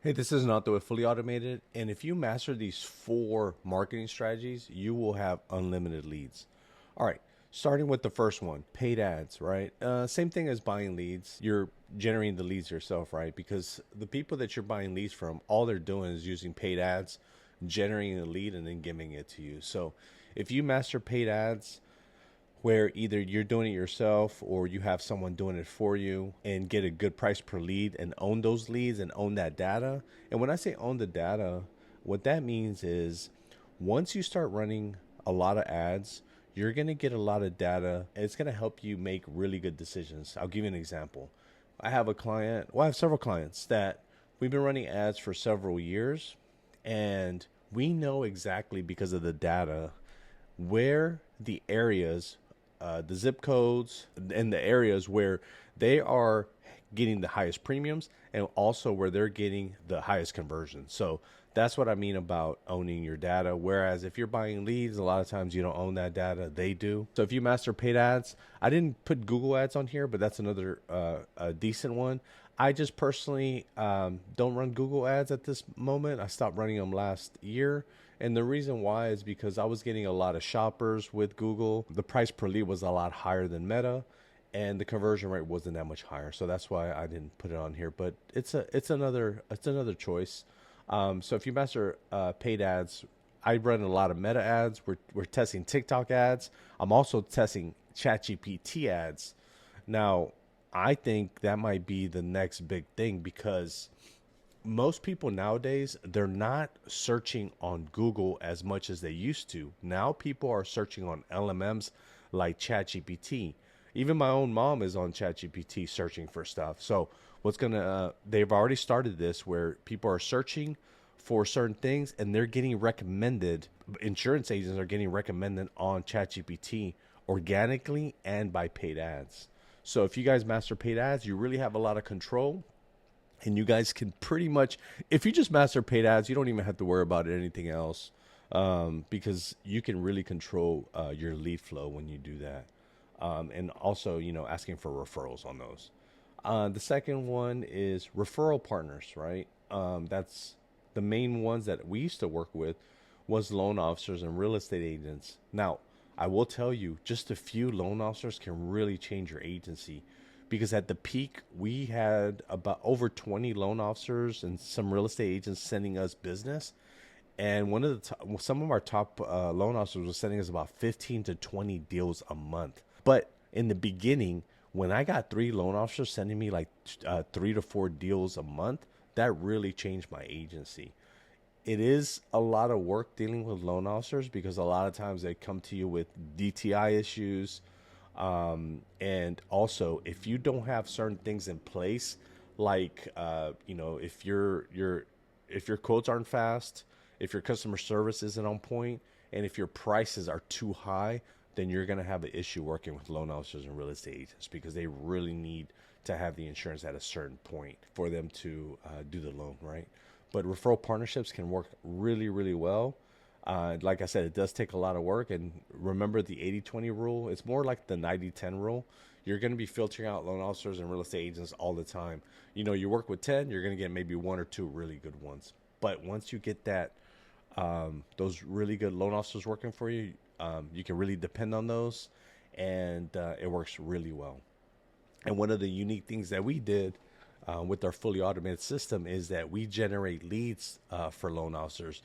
Hey, this is not the fully automated. And if you master these four marketing strategies, you will have unlimited leads. All right, starting with the first one, paid ads, right? Same thing as buying leads. You're generating the leads yourself, right? Because the people that you're buying leads from, all they're doing is using paid ads, generating a lead, and then giving it to you. So if you master paid ads, where either you're doing it yourself or you have someone doing it for you and get a good price per lead and own those leads and own that data. And when I say own the data, what that means is once you start running a lot of ads, you're going to get a lot of data and it's going to help you make really good decisions. I'll give you an example. I have a client, well, I have several clients that we've been running ads for several years, and we know exactly because of the data where the areas, the zip codes, and the areas where they are getting the highest premiums and also where they're getting the highest conversion. So that's what I mean about owning your data. Whereas if you're buying leads, a lot of times you don't own that data. They do. So if you master paid ads, I didn't put Google ads on here, but that's another a decent one. I just personally don't run Google ads at this moment. I stopped running them last year. And the reason why is because I was getting a lot of shoppers with Google. The price per lead was a lot higher than Meta, and the conversion rate wasn't that much higher. So that's why I didn't put it on here. But it's another choice. So if you master paid ads, I run a lot of Meta ads. We're testing TikTok ads. I'm also testing ChatGPT ads. Now, I think that might be the next big thing because most people nowadays, they're not searching on Google as much as they used to. Now people are searching on LMMs like ChatGPT. Even my own mom is on ChatGPT searching for stuff. So they've already started this where people are searching for certain things and they're getting recommended. Insurance agents are getting recommended on ChatGPT organically and by paid ads. So if you guys master paid ads, you really have a lot of control, and you guys can pretty much, if you just master paid ads, you don't even have to worry about anything else, because you can really control your lead flow when you do that. And also, asking for referrals on those. The second one is referral partners, right? That's the main ones that we used to work with was loan officers and real estate agents. Now, I will tell you, just a few loan officers can really change your agency because at the peak, we had about over 20 loan officers and some real estate agents sending us business. And some of our top loan officers were sending us about 15 to 20 deals a month. But in the beginning, when I got three loan officers sending me like 3 to 4 deals a month, that really changed my agency. It is a lot of work dealing with loan officers because a lot of times they come to you with DTI issues. And also, if you don't have certain things in place, like if your quotes aren't fast, if your customer service isn't on point, and if your prices are too high, then you're going to have an issue working with loan officers and real estate agents because they really need to have the insurance at a certain point for them to do the loan, right? But referral partnerships can work really, really well. Like I said, it does take a lot of work. And remember the 80-20 rule? It's more like the 90-10 rule. You're going to be filtering out loan officers and real estate agents all the time. You work with 10, you're going to get maybe one or two really good ones. But once you get those really good loan officers working for you, you can really depend on those. And it works really well. And one of the unique things that we did with our fully automated system is that we generate leads for loan officers,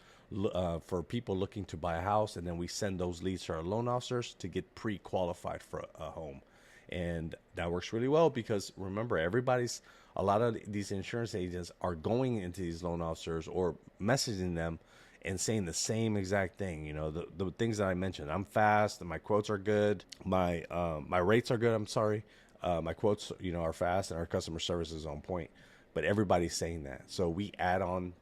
for people looking to buy a house, and then we send those leads to our loan officers to get pre-qualified for a home. And that works really well because remember, a lot of these insurance agents are going into these loan officers or messaging them and saying the same exact thing. The things that I mentioned. I'm fast, and my quotes are good. My rates are good. I'm sorry. My quotes, are fast, and our customer service is on point. But everybody's saying that. So we add on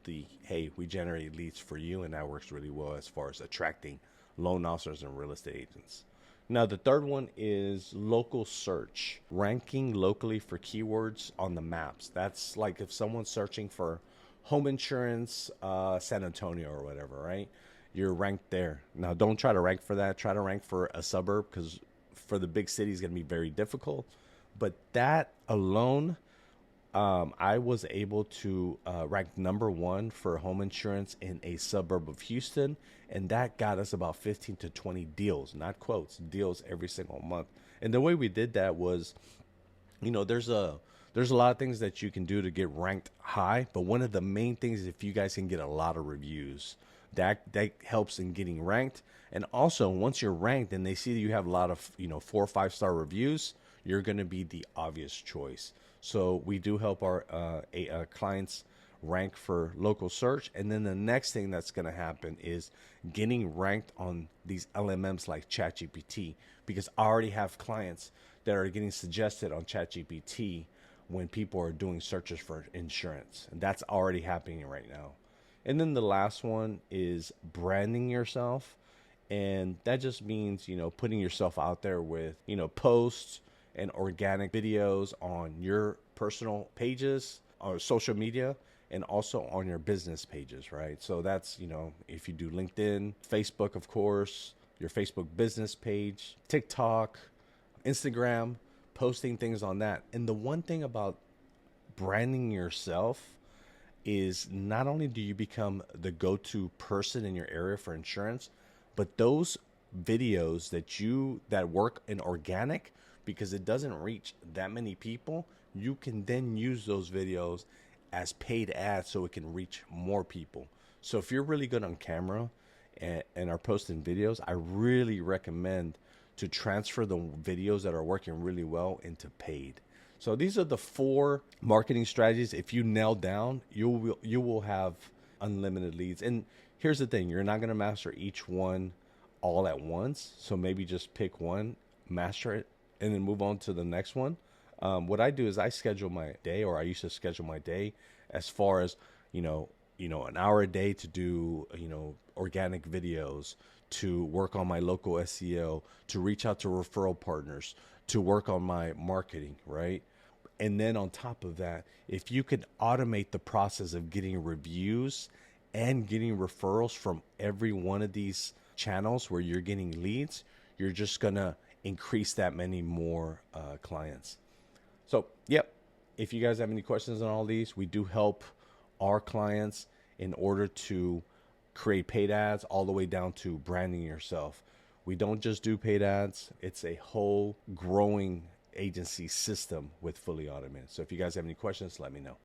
hey, we generate leads for you, and that works really well as far as attracting loan officers and real estate agents. Now, the third one is local search, ranking locally for keywords on the maps. That's like if someone's searching for home insurance, San Antonio or whatever, right? You're ranked there. Now, don't try to rank for that. Try to rank for a suburb because for the big city is going to be very difficult. But that alone I was able to rank number one for home insurance in a suburb of Houston, and that got us about 15 to 20 deals, not quotes, deals every single month. And the way we did that was, there's a lot of things that you can do to get ranked high, but one of the main things is if you guys can get a lot of reviews, that helps in getting ranked. And also, once you're ranked and they see that you have a lot of 4 or 5 star reviews, you're going to be the obvious choice. So we do help our clients rank for local search, and then the next thing that's going to happen is getting ranked on these LMMs like ChatGPT, because I already have clients that are getting suggested on ChatGPT when people are doing searches for insurance, and that's already happening right now. And then the last one is branding yourself. And that just means, putting yourself out there with, posts and organic videos on your personal pages or social media, and also on your business pages, right? So that's, if you do LinkedIn, Facebook, of course, your Facebook business page, TikTok, Instagram, posting things on that. And the one thing about branding yourself is not only do you become the go-to person in your area for insurance, but those videos that work in organic, because it doesn't reach that many people, you can then use those videos as paid ads so it can reach more people. So if you're really good on camera and are posting videos, I really recommend to transfer the videos that are working really well into paid. So these are the 4 marketing strategies. If you nail down, you will have unlimited leads. And here's the thing: you're not going to master each one all at once. So maybe just pick one, master it, and then move on to the next one. What I do is I schedule my day, or I used to schedule my day as far as an hour a day to do organic videos, to work on my local SEO, to reach out to referral partners, to work on my marketing, right? And then on top of that, if you could automate the process of getting reviews and getting referrals from every one of these channels where you're getting leads, you're just going to increase that many more clients. So, yep. If you guys have any questions on all these, we do help our clients in order to create paid ads all the way down to branding yourself. We don't just do paid ads. It's a whole growing agency system with fully automated. So if you guys have any questions, let me know.